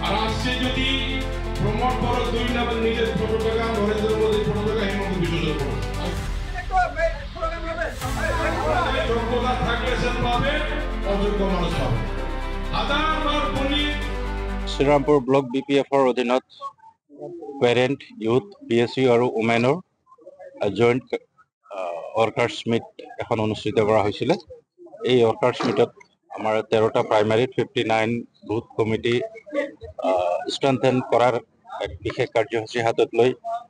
আর আসছে যদি প্রমোট বড় দুই নামের নিজের ফটো টাকা নরেন্দ্র মোদীর ফটো টাকা হিমন্ত বিশ্ব যোগ্যতা থাকলে সে পাবে, অযোগ্য মানুষ পাবে। হাজারবার বলি শ্রীরামপুর ব্লক বিপিএফৰ অধীনত পেৰেণ্ট ইউথ PSU আৰু ওমেনৰ জইণ্ট ৱৰ্কাৰ্ছ মিট এখন অনুষ্ঠিত কৰা হৈছিলে। এই ৱৰ্কাৰ্ছ মিটত আমাৰ 13টা প্ৰাইমাৰী 59 বুথ কমিটি ষ্ট্ৰেংথেন কৰাৰ এক বিশেষ কাৰ্যসূচী হাতত লৈ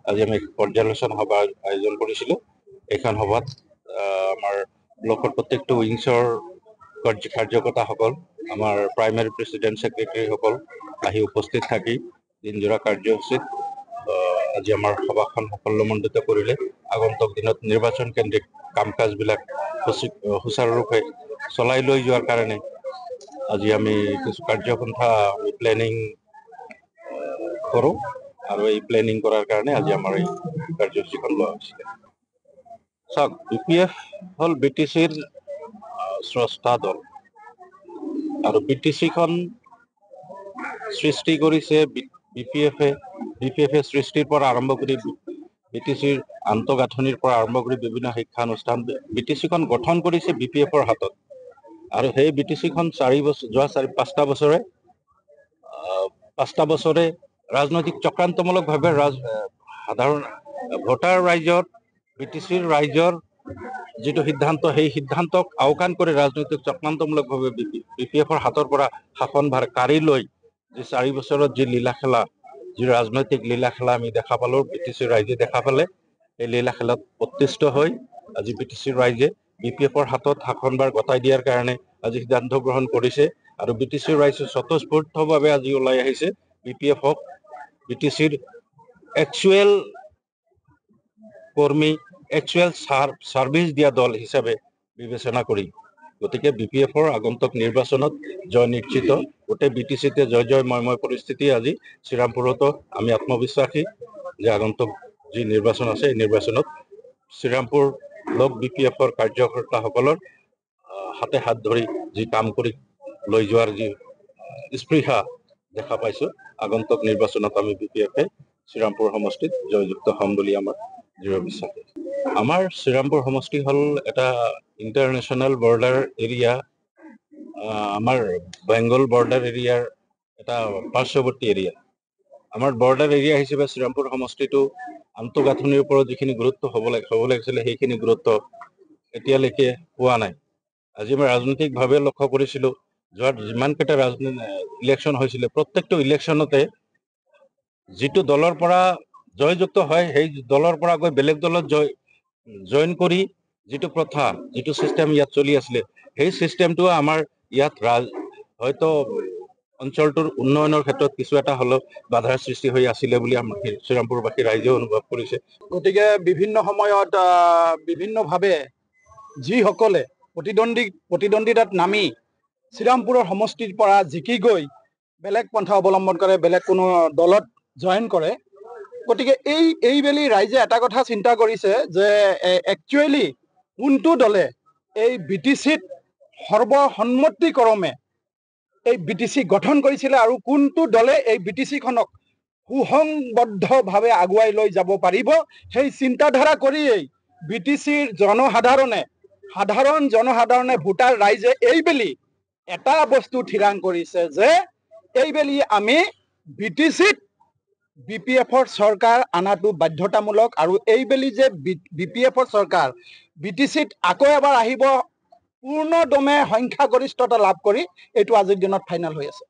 আজি আমি পৰ্যালোচনা সভা আয়োজন কৰিছিলোঁ। এইখন সভাত আমাৰ ব্লকৰ প্ৰত্যেকটো উইংছৰ কাৰ্যকৰ্তাসকল, আমাৰ প্ৰাইমাৰী প্ৰেচিডেণ্ট ছেক্ৰেটাৰীসকল আহি উপস্থিত থাকি দিনজোৰা কাৰ্যসূচীত আজি আমাৰ সভাখন সাফল্যমণ্ডিত কৰিলে। আগন্তুক দিনত নিৰ্বাচন কেন্দ্ৰিক কাম কাজবিলাক সুচাৰুৰূপে চলাই লৈ যোৱাৰ কাৰণে আজি আমি কিছু কাৰ্যপন্থা প্লেনিং কৰোঁ আৰু এই প্লেনিং কৰাৰ কাৰণে আজি আমাৰ এই কাৰ্যসূচীখন লোৱা হৈছিলে। চাওক, BPF হ'ল BTCৰ স্ৰষ্টা দল আৰু BTCখন সৃষ্টি কৰিছে BPF সৃষ্টিৰ পৰা আৰম্ভ কৰি BTCৰ আন্তঃগাঁথনিৰ পৰা আৰম্ভ কৰি বিভিন্ন শিক্ষানুষ্ঠান BTCখন গঠন কৰিছে BPFৰ হাতত। আৰু সেই BTCখন যোৱা 5টা বছৰে ৰাজনৈতিক চক্ৰান্তমূলকভাৱে সাধাৰণ ভোটাৰ ৰাইজৰ BTCৰ ৰাইজৰ যিটো সিদ্ধান্ত, সেই সিদ্ধান্তক আওকাণ কৰি ৰাজনৈতিক চক্ৰান্তমূলকভাৱে BPFৰ হাতৰ পৰা শাসনভাৰ কাঢ়ি লৈ যি 4 বছৰত যি লীলা খেলা, যি ৰাজনৈতিক লীলা খেলা আমি দেখা পালোঁ, BTCৰ ৰাইজে দেখা পালে। এই লীলা খেলাত অতিষ্ঠ হৈ আজি BTCৰ ৰাইজে BPFৰ হাতত শাসনভাৰ গতাই দিয়াৰ কাৰণে আজি সিদ্ধান্ত গ্ৰহণ কৰিছে। আৰু BTCৰ ৰাইজে স্বতঃস্ফূৰ্তভাৱে আজি ওলাই আহিছে BPFক BTCৰ একচুৱেল কৰ্মী, একচুৱেল ছাৰ্ভিচ দিয়া দল হিচাপে বিবেচনা কৰি। গতিকে BPFৰ আগন্তুক নিৰ্বাচনত জয় নিশ্চিত। গোটেই BTCতে জয় পৰিস্থিতি। আজি শ্ৰীৰামপুৰতো আমি আত্মবিশ্বাসী যে আগন্তুক যি নিৰ্বাচন আছে, এই নিৰ্বাচনত শ্ৰীৰামপুৰ ব্লক BPFৰ কাৰ্যকৰ্তাসকলৰ হাতে হাত ধৰি যি কাম কৰি লৈ যোৱাৰ যি স্পৃহা দেখা পাইছোঁ, আগন্তুক নিৰ্বাচনত আমি BPFে শ্ৰীৰামপুৰ সমষ্টিত জয়যুক্ত হ'ম বুলি আমাৰ দৃঢ় বিশ্বাস। আমাৰ শ্ৰীৰামপুৰ সমষ্টি হ'ল এটা ইণ্টাৰনেশ্যনেল বৰ্ডাৰ এৰিয়া, আমাৰ বেংগল বৰ্ডাৰ এৰিয়াৰ এটা পাৰ্শ্বৱৰ্তী এৰিয়া। আমাৰ বৰ্ডাৰ এৰিয়া হিচাপে শ্ৰীৰামপুৰ সমষ্টিটো আন্তঃগাঁথনিৰ ওপৰত যিখিনি গুৰুত্ব হ'ব লাগিছিলে, সেইখিনি গুৰুত্ব এতিয়ালৈকে পোৱা নাই। আজি আমি ৰাজনৈতিকভাৱে লক্ষ্য কৰিছিলোঁ, যোৱা যিমানকেইটা ইলেকশ্যন হৈছিলে, প্ৰত্যেকটো ইলেকশ্যনতে যিটো দলৰ পৰা জয়যুক্ত হয়, সেই দলৰ পৰা গৈ বেলেগ দলত জইন কৰি যিটো প্ৰথা, যিটো ছিষ্টেম ইয়াত চলি আছিলে, সেই ছিষ্টেমটো আমাৰ ইয়াত হয়তো অঞ্চলটোৰ উন্নয়নৰ ক্ষেত্ৰত কিছু এটা হ'লেও বাধাৰ সৃষ্টি হৈ আছিলে বুলি আমাৰ শ্ৰীৰামপুৰবাসী ৰাইজেও অনুভৱ কৰিছে। গতিকে বিভিন্ন সময়ত বিভিন্নভাৱে যিসকলে প্ৰতিদ্বন্দ্বিতাত নামি শ্ৰীৰামপুৰৰ সমষ্টিৰ পৰা জিকি গৈ বেলেগ পন্থা অৱলম্বন কৰে, বেলেগ কোনো দলত জইন কৰে। গতিকে এইবেলি ৰাইজে এটা কথা চিন্তা কৰিছে যে একচুৱেলি কোনটো দলে এই BTCত সৰ্বসন্মতিক্ৰমে এই BTC গঠন কৰিছিলে আৰু কোনটো দলে এই BTCখনক সুসংবদ্ধভাৱে আগুৱাই লৈ যাব পাৰিব, সেই চিন্তাধাৰা কৰিয়েই BTCৰ সাধাৰণ জনসাধাৰণে ভোটাৰ ৰাইজে এইবেলি এটা বস্তু থিৰাং কৰিছে যে এইবেলি আমি BTCত BPFৰ চৰকাৰ আনাটো বাধ্যতামূলক। আৰু এইবেলি যে BPFৰ চৰকাৰ BTCত আকৌ এবাৰ আহিব পূৰ্ণদমে সংখ্যাগৰিষ্ঠতা লাভ কৰি, এইটো আজিৰ দিনত ফাইনেল হৈ আছে।